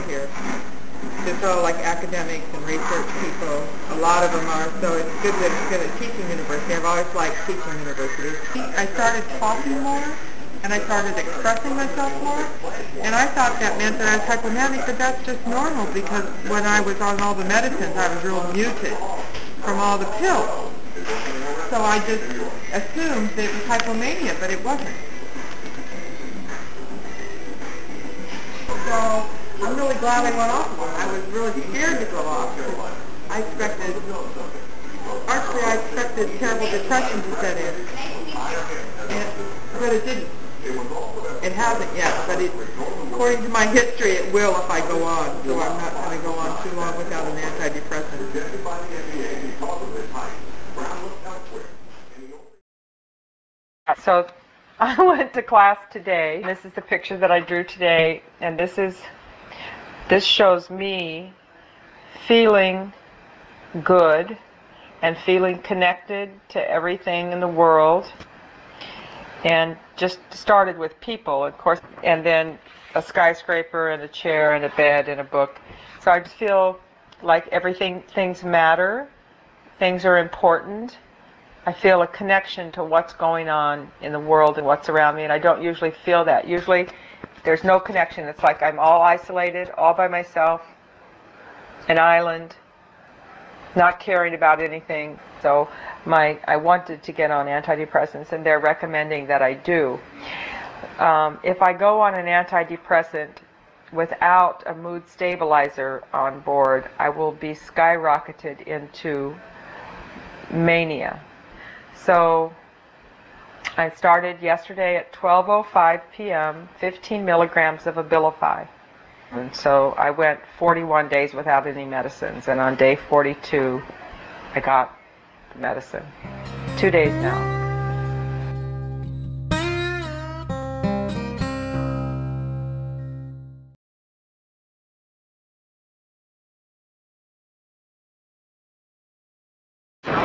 here. It's all like academics and research people. A lot of them are, so it's good that it's good at teaching university. I've always liked teaching universities. I started talking more, and I started expressing myself more, and I thought that meant that I was hypomanic, but that's just normal because when I was on all the medicines, I was real muted from all the pills. So I just assumed that it was hypomania, but it wasn't. So I'm really glad I went off of them. I was really scared to go off. I expected terrible depression to set in. But it didn't. It hasn't yet, but according to my history, it will if I go on. So I'm not going to go on too long without an antidepressant. So I went to class today. This is the picture that I drew today, and this shows me feeling good and feeling connected to everything in the world, and just started with people, of course, and then a skyscraper and a chair and a bed and a book. So I just feel like things matter, things are important. I feel a connection to what's going on in the world and what's around me, and I don't usually feel that. Usually there's no connection. It's like I'm all isolated, all by myself, an island, not caring about anything. So I wanted to get on antidepressants, and they're recommending that I do. If I go on an antidepressant without a mood stabilizer on board, I will be skyrocketed into mania. So I started yesterday at 12:05 p.m., 15 milligrams of Abilify. And so I went 41 days without any medicines, and on day 42 I got the medicine. 2 days now.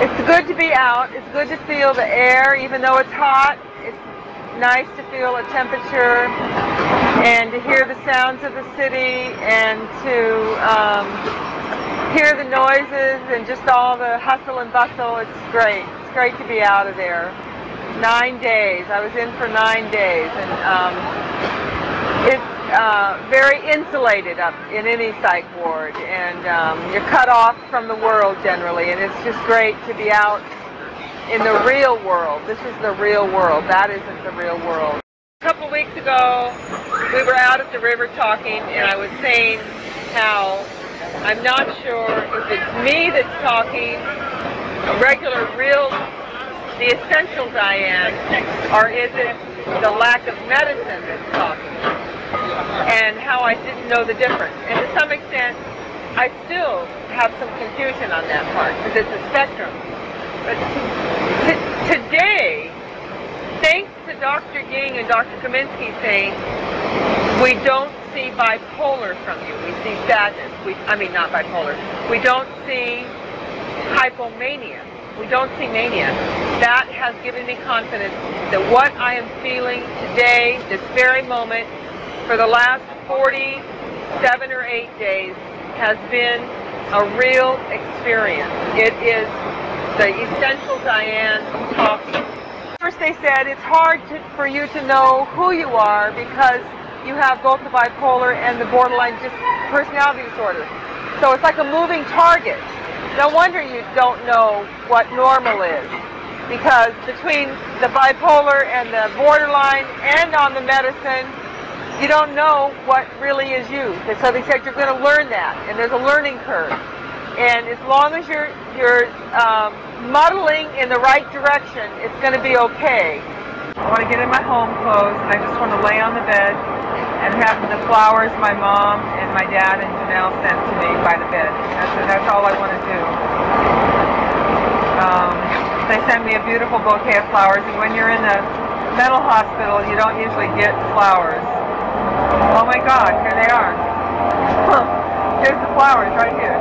It's good to be out. It's good to feel the air, even though it's hot. It's nice to feel a temperature and to hear the sounds of the city and to hear the noises and just all the hustle and bustle. It's great. It's great to be out of there. 9 days. I was in for 9 days, and it's very insulated up in any psych ward, and you're cut off from the world generally, and it's just great to be out in the real world. This is the real world. That isn't the real world. A couple weeks ago, we were out at the river talking, and I was saying how I'm not sure if it's me that's talking, a regular, real, the essential Dyanne, or is it the lack of medicine that's talking, and how I didn't know the difference. And to some extent, I still have some confusion on that part, because it's a spectrum. But today, thanks to Dr. Ging and Dr. Kaminsky saying, we don't see bipolar from you, we see sadness. I mean, not bipolar. We don't see hypomania. We don't see mania. That has given me confidence that what I am feeling today, this very moment, for the last 47 or 8 days, has been a real experience. It is the essential Dyanne talking. First they said it's hard for you to know who you are because you have both the bipolar and the borderline personality disorder. So it's like a moving target. No wonder you don't know what normal is, because between the bipolar and the borderline and on the medicine, you don't know what really is you. And so they said you're going to learn that, and there's a learning curve. And as long as you're muddling in the right direction, it's going to be okay. I want to get in my home clothes, and I just want to lay on the bed and have the flowers my mom and my dad and Janelle sent to me by the bed. That's all I want to do. They sent me a beautiful bouquet of flowers, and when you're in the mental hospital, you don't usually get flowers. Oh my God, here they are. Here's the flowers right here.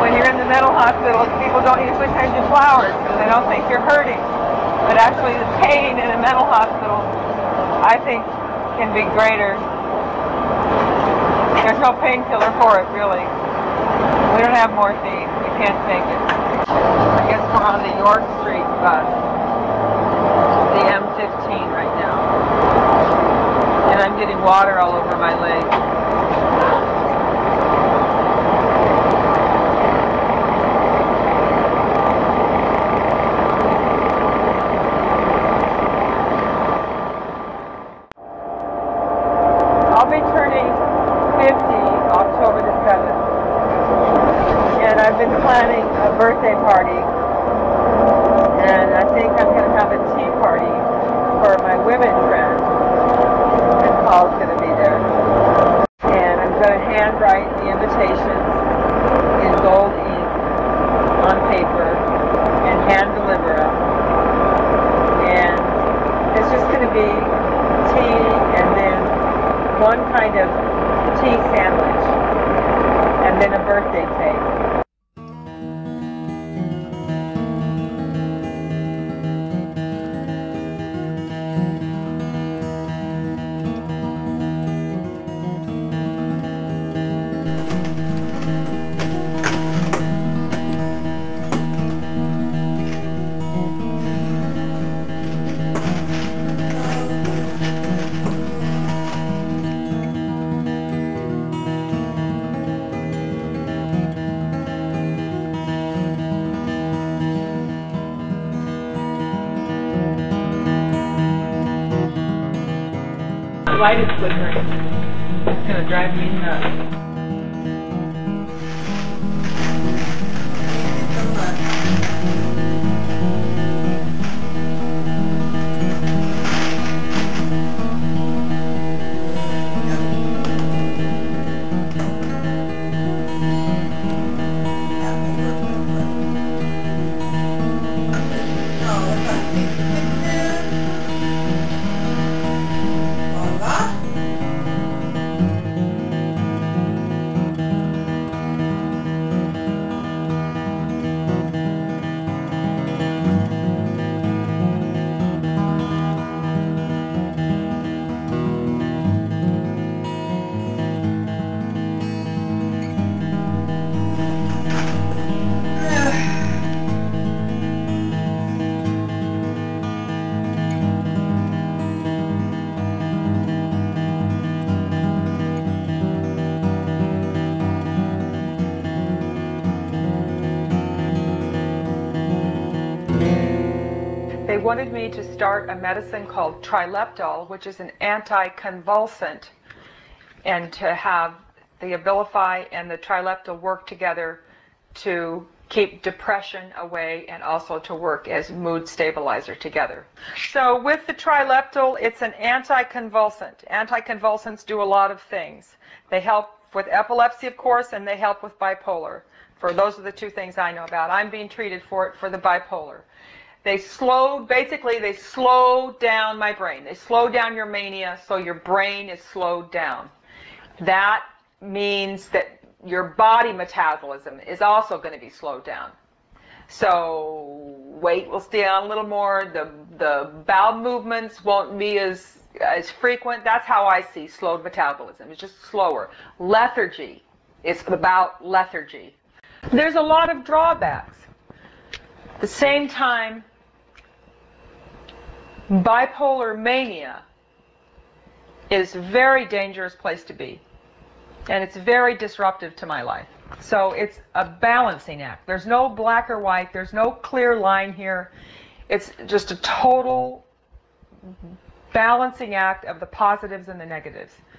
When you're in the mental hospital, people don't usually send you flowers because they don't think you're hurting. But actually the pain in a mental hospital, I think, can be greater. There's no painkiller for it, really. We don't have morphine. We can't take it. I guess we're on the York Street bus, the M15 right now. And I'm getting water all over my legs. I'll be turning 50 October the 7th. And I've been planning a birthday party. And I think I'm going to have a tea party for my women friends. And Paul's going to be there. And I'm going to handwrite the invitations in gold ink on paper and hand deliver them. And it's just going to be tea and then one kind of tea sandwich and then a birthday cake. The light is flickering. It's going to drive me nuts. They wanted me to start a medicine called trileptal, which is an anticonvulsant, and to have the Abilify and the trileptal work together to keep depression away and also to work as mood stabilizer together. So with the trileptal, it's an anticonvulsant. Anticonvulsants do a lot of things. They help with epilepsy, of course, and they help with bipolar. Those are the two things I know about. I'm being treated for it for the bipolar. They slow down my brain. They slow down your mania, so your brain is slowed down. That means that your body metabolism is also going to be slowed down. So weight will stay on a little more. The bowel movements won't be as frequent. That's how I see slowed metabolism. It's just slower. Lethargy. It's about lethargy. There's a lot of drawbacks. At the same time, bipolar mania is a very dangerous place to be. And it's very disruptive to my life. So it's a balancing act. There's no black or white. There's no clear line here. It's just a total balancing act of the positives and the negatives.